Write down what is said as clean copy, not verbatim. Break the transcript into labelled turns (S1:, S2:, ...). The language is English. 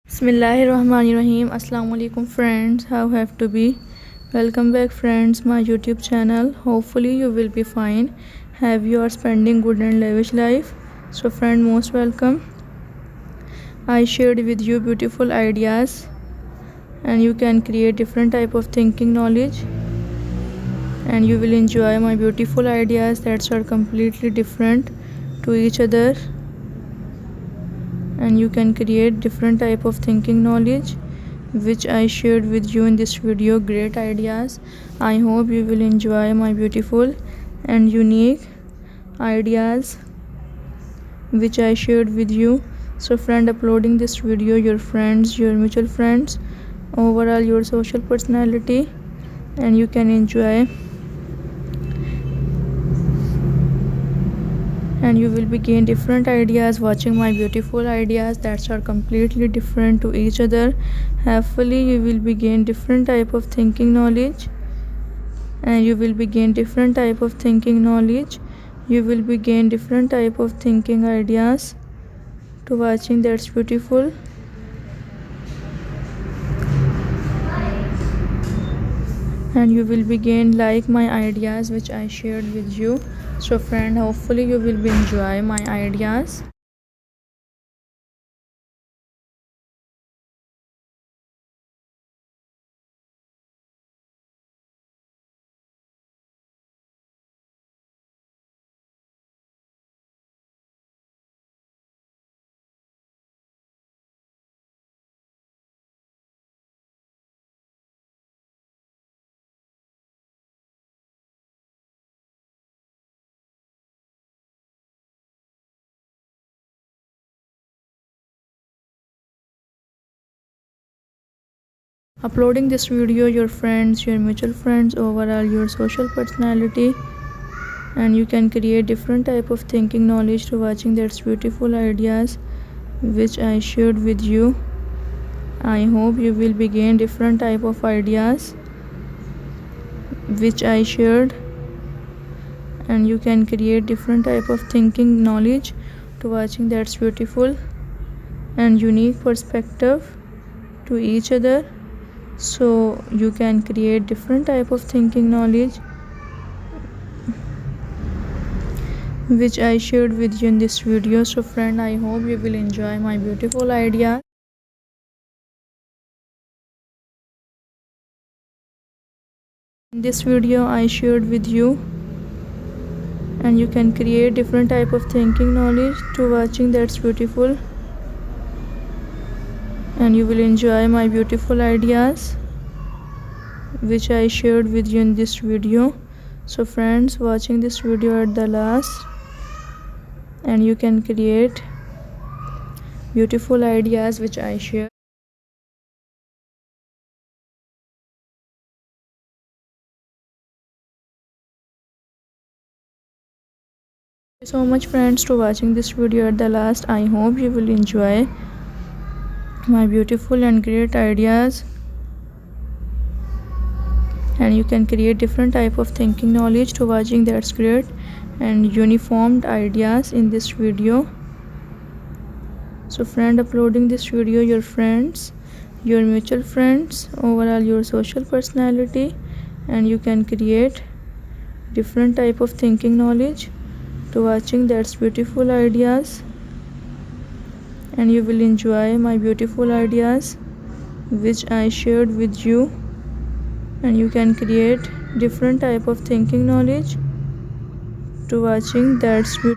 S1: Bismillahirrahmanirrahim. Assalamu alaikum friends. How have to be? Welcome back friends my YouTube channel. Hopefully you will be fine. Have you are spending good and lavish life? So friend, most welcome. I shared with you beautiful ideas and you can create different type of thinking knowledge and you will enjoy my beautiful ideas that are completely different to each other, and you can create different type of thinking knowledge which I shared with you in this video. Great ideas. I hope you will enjoy my beautiful and unique ideas which I shared with you. So friend, uploading this video, your friends, your mutual friends, overall your social personality, and you can enjoy and you will be gain different ideas watching my beautiful ideas that are completely different to each other. Hopefully you will be gain different type of thinking knowledge and you will be gain different type of thinking knowledge. You will be gain different type of thinking ideas to watching that's beautiful. And you will be gain like my ideas which I shared with you. So friend, hopefully you will be enjoy my ideas. Uploading this video, your friends, your mutual friends, overall your social personality, and you can create different type of thinking knowledge to watching that's beautiful ideas which I shared with you. I hope you will be gain different type of ideas which I shared, and you can create different type of thinking knowledge to watching that's beautiful and unique perspective to each other. So you can create different type of thinking knowledge which I shared with you in this video. So friend, I hope you will enjoy my beautiful idea. In this video I shared with you, and you can create different type of thinking knowledge to watching that's beautiful, and you will enjoy my beautiful ideas which I shared with you in this video. So friends, watching this video at the last, and you can create beautiful ideas which I share. Thank you so much friends to watching this video at the last. I hope you will enjoy my beautiful and great ideas, and you can create different type of thinking knowledge to watching that's great and uniformed ideas in this video. So friend, uploading this video, your friends, your mutual friends, overall your social personality, and you can create different type of thinking knowledge to watching that's beautiful ideas, and you will enjoy my beautiful ideas which I shared with you, and you can create different type of thinking knowledge to watching that's beautiful.